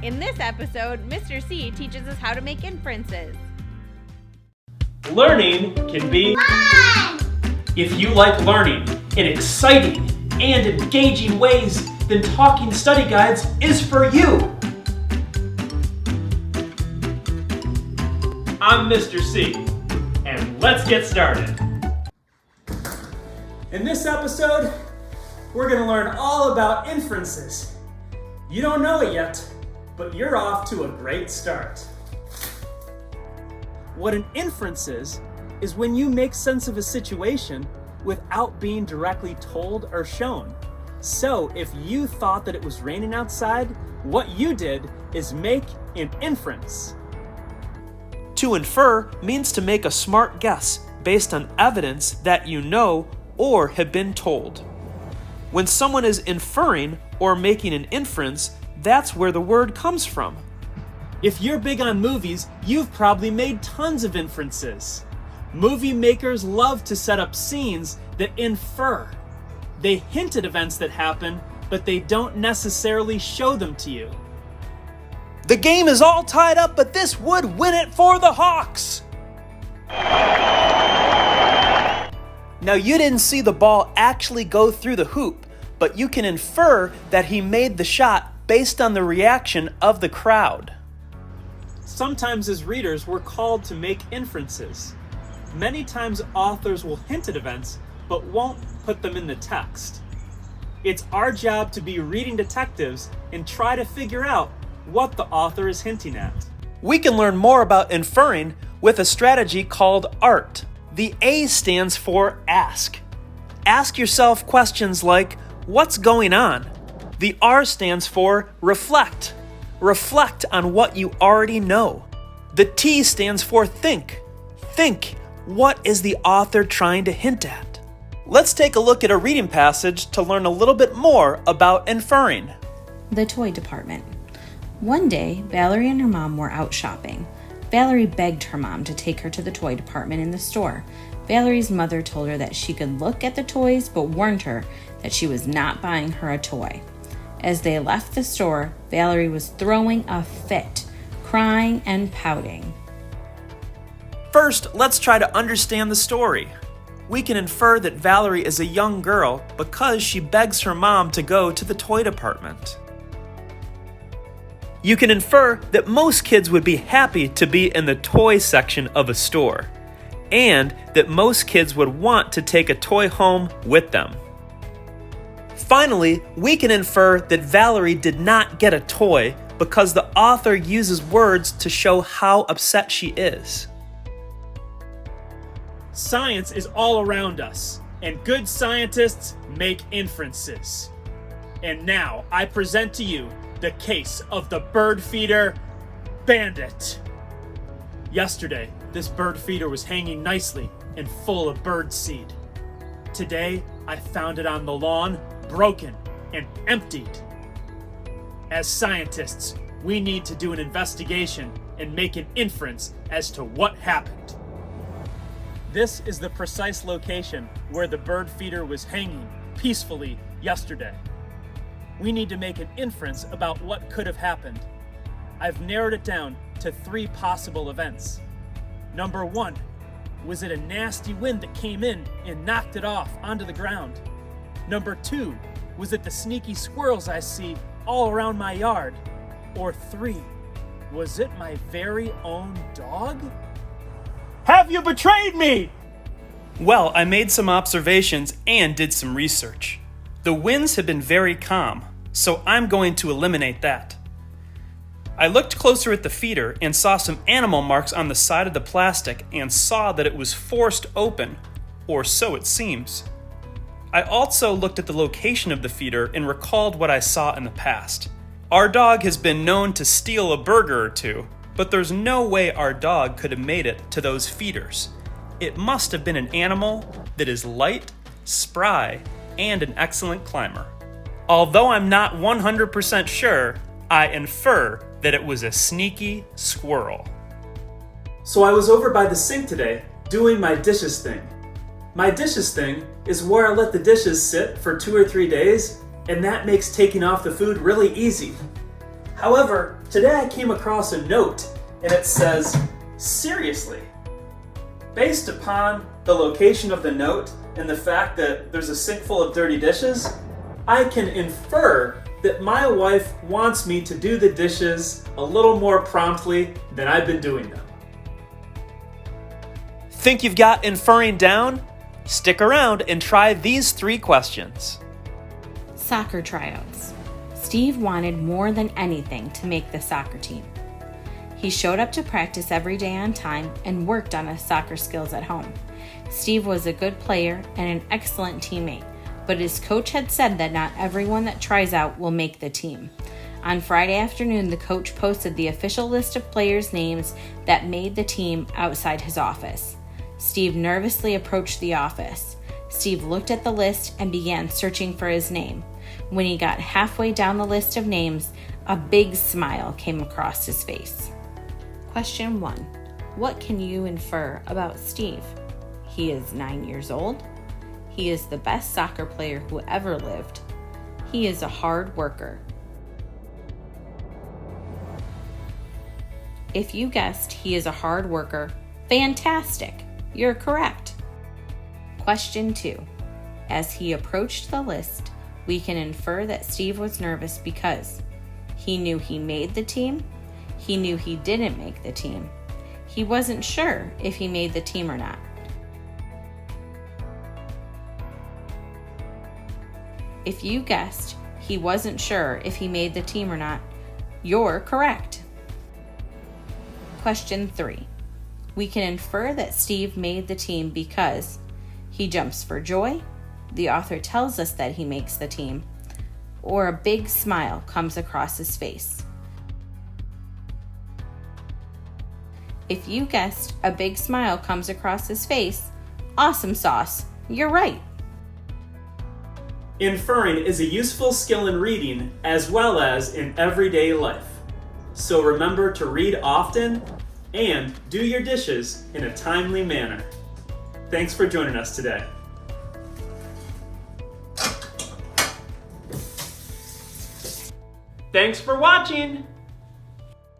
In this episode, Mr. C teaches us how to make inferences. Learning can be fun! If you like learning in exciting and engaging ways, then Talking Study Guides is for you! I'm Mr. C, and let's get started. In this episode, we're going to learn all about inferences. You don't know it yet, but you're off to a great start. What an inference is when you make sense of a situation without being directly told or shown. So if you thought that it was raining outside, what you did is make an inference. To infer means to make a smart guess based on evidence that you know or have been told. When someone is inferring or making an inference, that's where the word comes from. If you're big on movies, you've probably made tons of inferences. Movie makers love to set up scenes that infer. They hint at events that happen, but they don't necessarily show them to you. The game is all tied up, but this would win it for the Hawks! Now, you didn't see the ball actually go through the hoop, but you can infer that he made the shot based on the reaction of the crowd. Sometimes as readers, we're called to make inferences. Many times authors will hint at events, but won't put them in the text. It's our job to be reading detectives and try to figure out what the author is hinting at. We can learn more about inferring with a strategy called ART. The A stands for ask. Ask yourself questions like, what's going on? The R stands for reflect. Reflect on what you already know. The T stands for think. Think, what is the author trying to hint at? Let's take a look at a reading passage to learn a little bit more about inferring. The toy department. One day, Valerie and her mom were out shopping. Valerie begged her mom to take her to the toy department in the store. Valerie's mother told her that she could look at the toys, but warned her that she was not buying her a toy. As they left the store, Valerie was throwing a fit, crying and pouting. First, let's try to understand the story. We can infer that Valerie is a young girl because she begs her mom to go to the toy department. You can infer that most kids would be happy to be in the toy section of a store, and that most kids would want to take a toy home with them. Finally, we can infer that Valerie did not get a toy because the author uses words to show how upset she is. Science is all around us, and good scientists make inferences. And now I present to you the case of the bird feeder bandit. Yesterday, this bird feeder was hanging nicely and full of bird seed. Today, I found it on the lawn, broken and emptied. As scientists, we need to do an investigation and make an inference as to what happened. This is the precise location where the bird feeder was hanging peacefully yesterday. We need to make an inference about what could have happened. I've narrowed it down to 3 possible events. Number 1, was it a nasty wind that came in and knocked it off onto the ground? Number 2, was it the sneaky squirrels I see all around my yard? Or 3, was it my very own dog? Have you betrayed me? Well, I made some observations and did some research. The winds have been very calm, so I'm going to eliminate that. I looked closer at the feeder and saw some animal marks on the side of the plastic and saw that it was forced open, or so it seems. I also looked at the location of the feeder and recalled what I saw in the past. Our dog has been known to steal a burger or two, but there's no way our dog could have made it to those feeders. It must have been an animal that is light, spry, and an excellent climber. Although I'm not 100% sure, I infer that it was a sneaky squirrel. So I was over by the sink today, doing my dishes thing. My dishes thing is where I let the dishes sit for 2 or 3 days, and that makes taking off the food really easy. However, today I came across a note and it says, seriously. Based upon the location of the note and the fact that there's a sink full of dirty dishes, I can infer that my wife wants me to do the dishes a little more promptly than I've been doing them. Think you've got inferring down? Stick around and try these 3 questions. Soccer tryouts. Steve wanted more than anything to make the soccer team. He showed up to practice every day on time and worked on his soccer skills at home. Steve was a good player and an excellent teammate, but his coach had said that not everyone that tries out will make the team. On Friday afternoon, the coach posted the official list of players' names that made the team outside his office. Steve nervously approached the office. Steve looked at the list and began searching for his name. When he got halfway down the list of names, a big smile came across his face. Question 1. What can you infer about Steve? He is 9 years old. He is the best soccer player who ever lived. He is a hard worker. If you guessed he is a hard worker, fantastic! You're correct. Question 2. As he approached the list, we can infer that Steve was nervous because he knew he made the team, he knew he didn't make the team, he wasn't sure if he made the team or not. If you guessed he wasn't sure if he made the team or not, you're correct. Question 3. We can infer that Steve made the team because he jumps for joy, the author tells us that he makes the team, or a big smile comes across his face. If you guessed a big smile comes across his face, awesome sauce, you're right. Inferring is a useful skill in reading as well as in everyday life. So remember to read often and do your dishes in a timely manner. Thanks for joining us today. Thanks for watching!